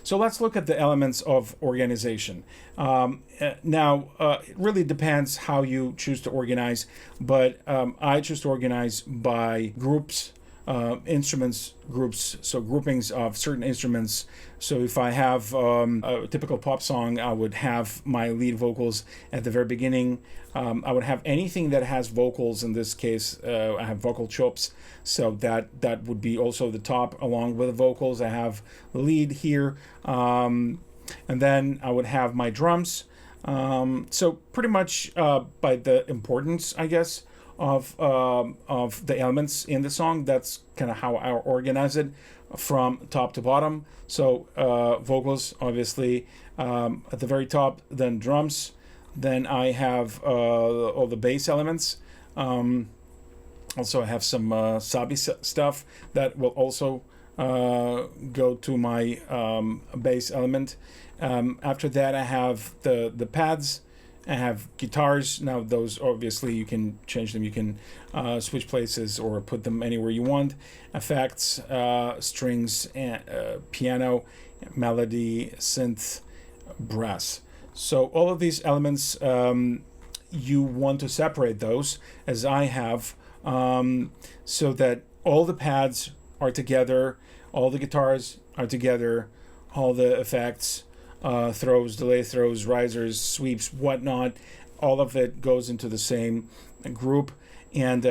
So let's look at the elements of organization. Now, it really depends how you choose to organize, but I choose to organize by groups, instruments groups, so groupings of certain instruments. So if I have a typical pop song, I would have my lead vocals at the very beginning. I would have anything that has vocals. In this case, I have vocal chops, so that would be also the top along with the vocals. I have the lead here, and then I would have my drums. So pretty much by the importance, I guess, of the elements in the song. That's kind of how I organize it from top to bottom. So vocals, obviously, at the very top, then drums. Then I have all the bass elements. Also, I have some sabi stuff that will also go to my bass element. After that, I have the pads. I have guitars. Now, those obviously you can change them. You can switch places or put them anywhere you want. Effects, strings, and, piano, melody, synth, brass. So all of these elements, you want to separate those, as I have, so that all the pads are together, all the guitars are together, all the effects, throws, delay throws, risers, sweeps, whatnot, all of it goes into the same group. And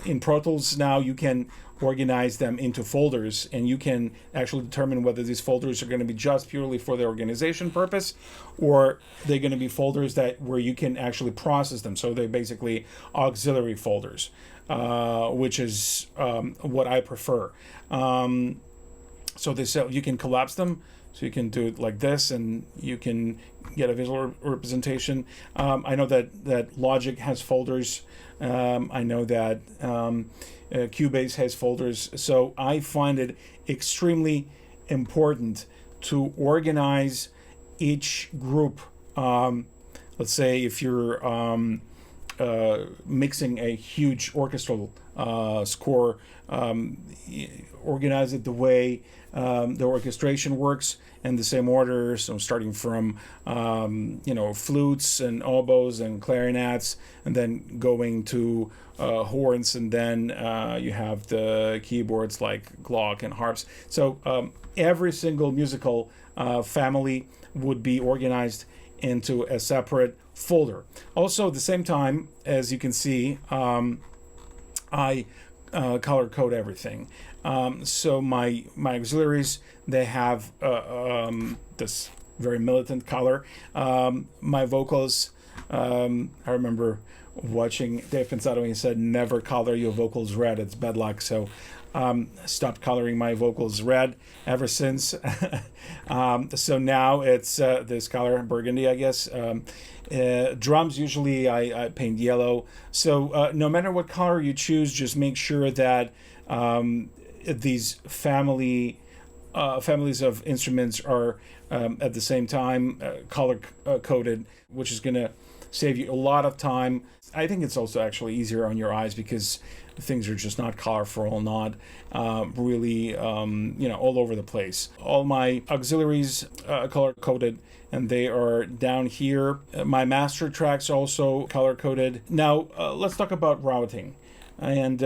in Pro Tools now, you can organize them into folders, and you can actually determine whether these folders are going to be just purely for the organization purpose, or they're going to be folders that where you can actually process them. So they're basically auxiliary folders, which is what I prefer. So you can collapse them. So you can do it like this, and you can get a visual representation. I know that Logic has folders. I know that Cubase has folders. So I find it extremely important to organize each group. Let's say if you're mixing a huge orchestral score, organize it the way the orchestration works in the same order. So starting from flutes and oboes and clarinets, and then going to horns, and then you have the keyboards like Glock and harps. So every single musical family would be organized into a separate folder. Also, at the same time, as you can see, I color code everything. So my auxiliaries, they have this very militant color. My vocals, I remember watching Dave Pensado, and he said, never color your vocals red, it's bad luck. So stopped coloring my vocals red ever since. So now it's this color, burgundy, I guess. Drums, usually I paint yellow. So no matter what color you choose, just make sure that these families of instruments are at the same time color coded, which is going to save you a lot of time. I think it's also actually easier on your eyes because things are just not colorful, not really all over the place. All my auxiliaries color coded, and they are down here. My master tracks also color coded. Now let's talk about routing. And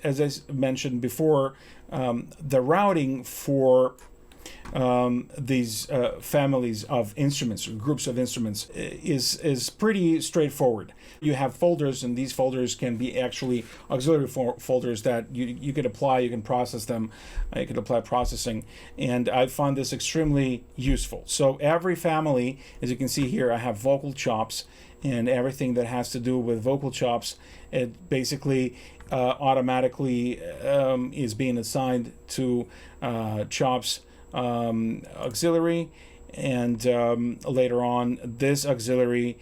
as I mentioned before, the routing for these families of instruments, or groups of instruments, is pretty straightforward. You have folders, and these folders can be actually auxiliary folders that you could apply, you can process them, you could apply processing, and I found this extremely useful. So every family, as you can see here, I have vocal chops, and everything that has to do with vocal chops, it basically automatically is being assigned to chops auxiliary, and later on this auxiliary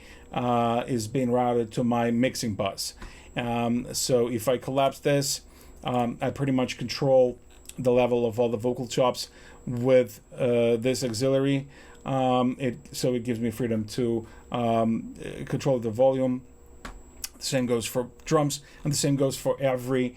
is being routed to my mixing bus. So if I collapse this, I pretty much control the level of all the vocal chops with this auxiliary. So it gives me freedom to control the volume. The same goes for drums, and the same goes for every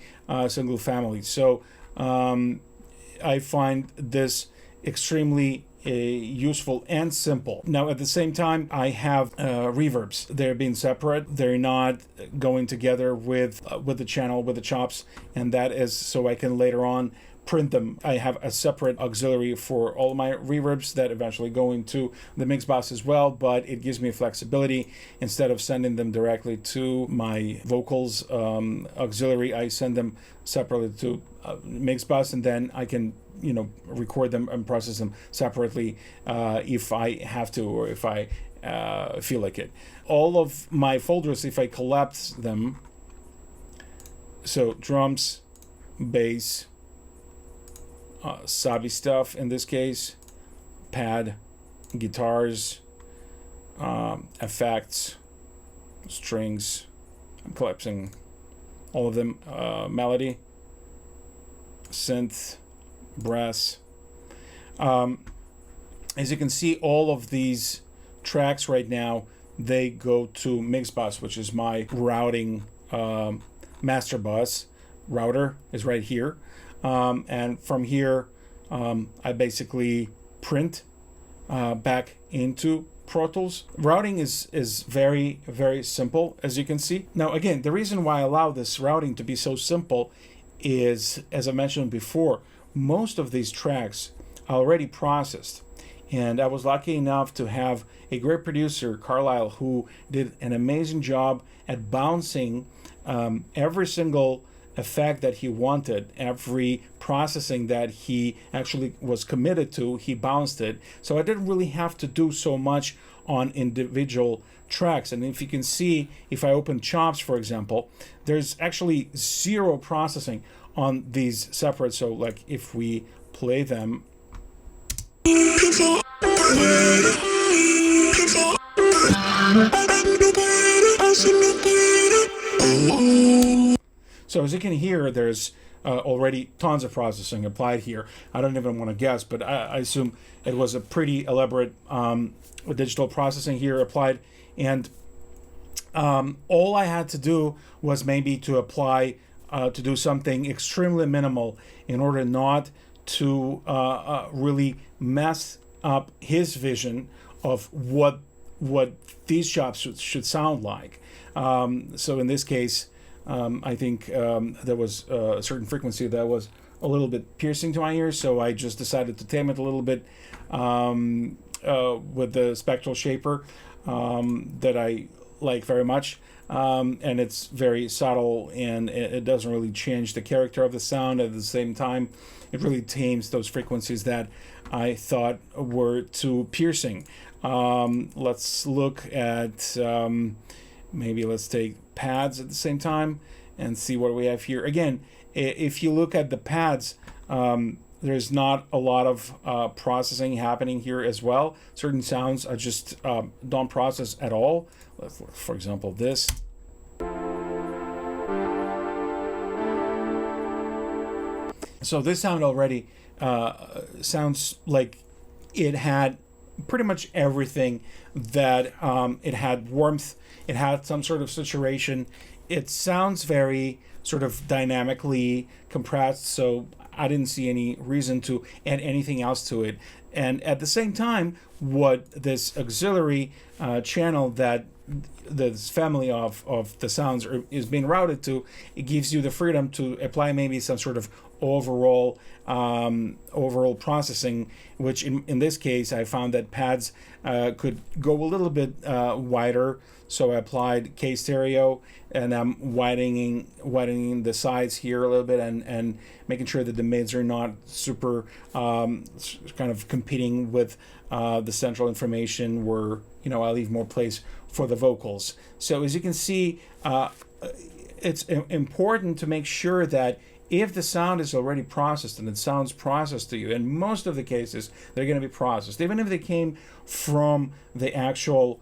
single family. So I find this extremely useful and simple. Now, at the same time, I have reverbs. They're being separate. They're not going together with the channel, with the chops, and that is so I can later on print them. I have a separate auxiliary for all my reverbs that eventually go into the mix bus as well, but it gives me flexibility. Instead of sending them directly to my vocals auxiliary, I send them separately to mix bus, and then I can record them and process them separately if I have to, or if I feel like it. All of my folders, if I collapse them, so drums, bass, Sabi stuff in this case, pad, guitars, effects, strings, I'm collapsing all of them, melody, synth, brass. As you can see, all of these tracks right now, they go to Mixbus, which is my routing master bus. Router is right here. And from here, I basically print back into Pro Tools. Routing is very, very simple, as you can see. Now, again, the reason why I allow this routing to be so simple is, as I mentioned before, most of these tracks are already processed. And I was lucky enough to have a great producer, Carlisle, who did an amazing job at bouncing every single effect that he wanted, every processing that he actually was committed to, he bounced it. So I didn't really have to do so much on individual tracks. And if you can see, if I open chops, for example, there's actually zero processing on these separate. So like if we play them, so as you can hear, there's already tons of processing applied here. I don't even want to guess, but I assume it was a pretty elaborate digital processing here applied. And all I had to do was maybe to apply, to do something extremely minimal in order not to really mess up his vision of what these chops should sound like. So in this case, I think there was a certain frequency that was a little bit piercing to my ears, so I just decided to tame it a little bit with the spectral shaper that I like very much. And it's very subtle, and it doesn't really change the character of the sound. At the same time, it really tames those frequencies that I thought were too piercing. Let's look at maybe let's take pads at the same time and see what we have here. Again, if you look at the pads, there's not a lot of processing happening here as well. Certain sounds are just don't process at all. For example, this. So this sound already sounds like it had pretty much everything that it had warmth, it had some sort of saturation. It sounds very sort of dynamically compressed, so I didn't see any reason to add anything else to it. And at the same time, what this auxiliary channel that this family of the sounds is being routed to, it gives you the freedom to apply maybe some sort of overall processing, which in this case I found that pads could go a little bit wider. So I applied K stereo, and I'm widening the sides here a little bit, and making sure that the mids are not super kind of competing with the central information, where I leave more place for the vocals. So as you can see, it's important to make sure that if the sound is already processed and it sounds processed to you, in most of the cases they're going to be processed, even if they came from the actual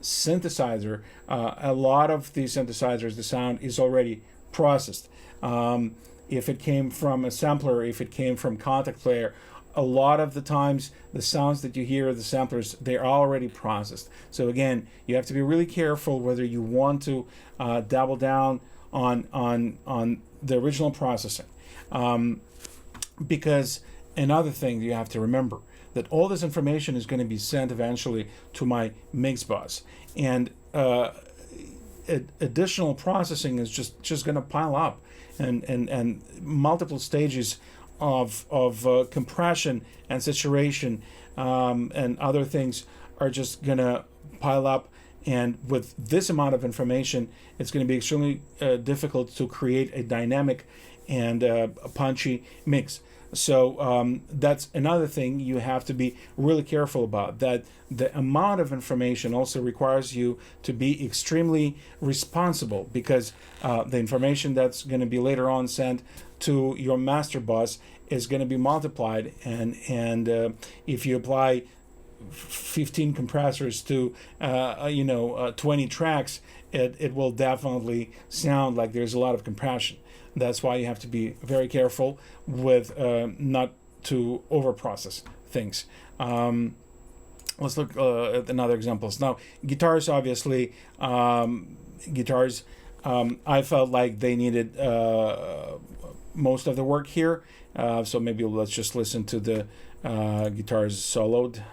synthesizer, a lot of these synthesizers, the sound is already processed. If it came from a sampler, if it came from Contact Player, a lot of the times the sounds that you hear, the samplers, they're already processed. So again, you have to be really careful whether you want to double down on the original processing, because another thing you have to remember, that all this information is going to be sent eventually to my mix bus, and additional processing is just going to pile up, and multiple stages of compression and saturation and other things are just going to pile up. And with this amount of information, it's going to be extremely difficult to create a dynamic and a punchy mix. So that's another thing you have to be really careful about, that the amount of information also requires you to be extremely responsible, because the information that's going to be later on sent to your master bus is going to be multiplied, and if you apply 15 compressors to 20 tracks, it will definitely sound like there's a lot of compression. That's why you have to be very careful with not to overprocess things. Let's look at another examples. Now, guitars, obviously, guitars, I felt like they needed most of the work here. So maybe let's just listen to the guitars soloed.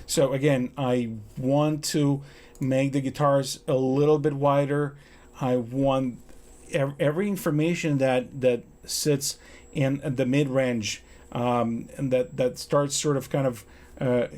So again, I want to make the guitars a little bit wider. I want every information that sits in the mid-range and that starts sort of kind of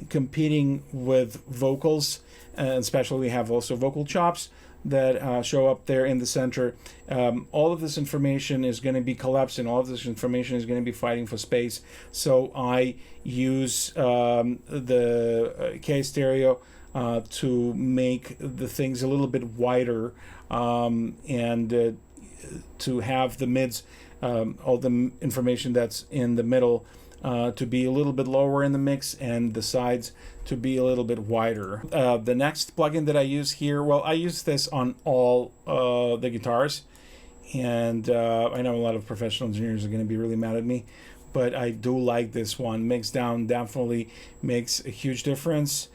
competing with vocals, and especially we have also vocal chops that show up there in the center. All of this information is going to be collapsing. All of this information is going to be fighting for space. So I use the K-Stereo to make the things a little bit wider, and to have the mids, all the information that's in the middle, to be a little bit lower in the mix, and the sides to be a little bit wider. The next plugin that I use here, well, I use this on all the guitars, and I know a lot of professional engineers are going to be really mad at me, but I do like this one. Mix down definitely makes a huge difference.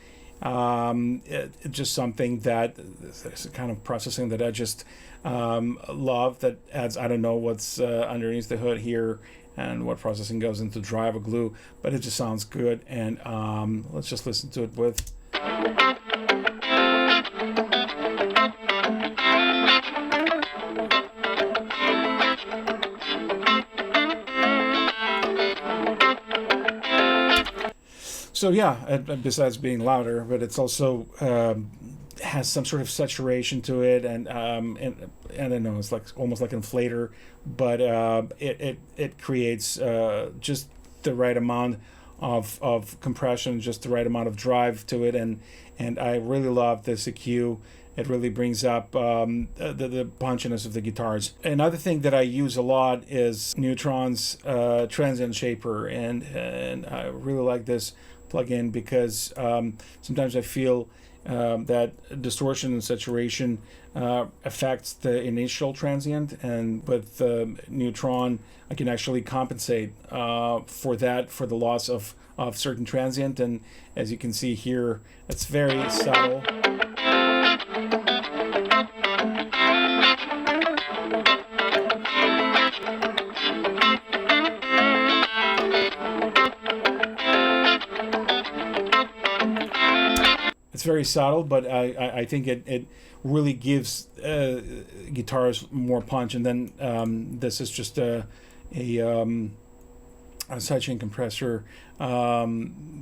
It's just something that it's a kind of processing that I just love, that adds, I don't know what's underneath the hood here and what processing goes into driver glue, but it just sounds good. And let's just listen to it with. So yeah, besides being louder, but it's also has some sort of saturation to it, and I don't know, it's like almost like an inflator, but it creates just the right amount of compression, just the right amount of drive to it, and I really love this EQ. It really brings up the punchiness of the guitars. Another thing that I use a lot is Neutron's Transient Shaper, and I really like this plugin because sometimes I feel that distortion and saturation affects the initial transient, and with Neutron I can actually compensate for that, for the loss of certain transient, and as you can see here, it's very subtle. It's very subtle, but I think it really gives guitars more punch. And then this is just a sidechain compressor that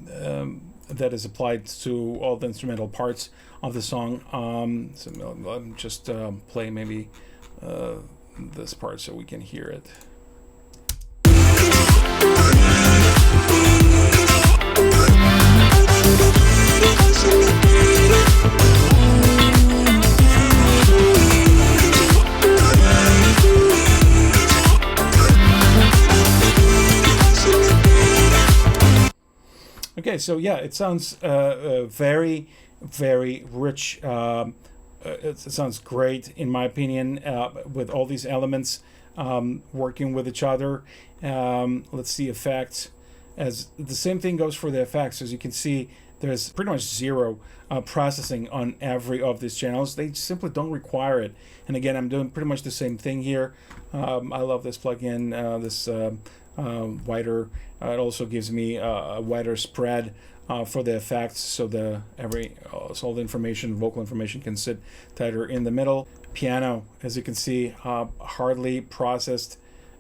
is applied to all the instrumental parts of the song. So let me just play maybe this part so we can hear it. Okay, so yeah, it sounds very, very rich. It sounds great, in my opinion, with all these elements working with each other. Let's see effects. As the same thing goes for the effects. As you can see, There's pretty much zero processing on every of these channels. They simply don't require it. And again, I'm doing pretty much the same thing here. I love this plugin, this wider. It also gives me a wider spread for the effects, so so all the information, vocal information, can sit tighter in the middle. Piano, as you can see, hardly processed.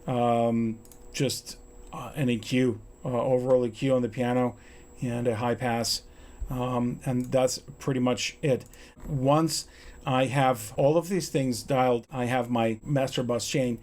Just an EQ, overall EQ on the piano, and a high pass, and that's pretty much it. Once I have all of these things dialed, I have my master bus chain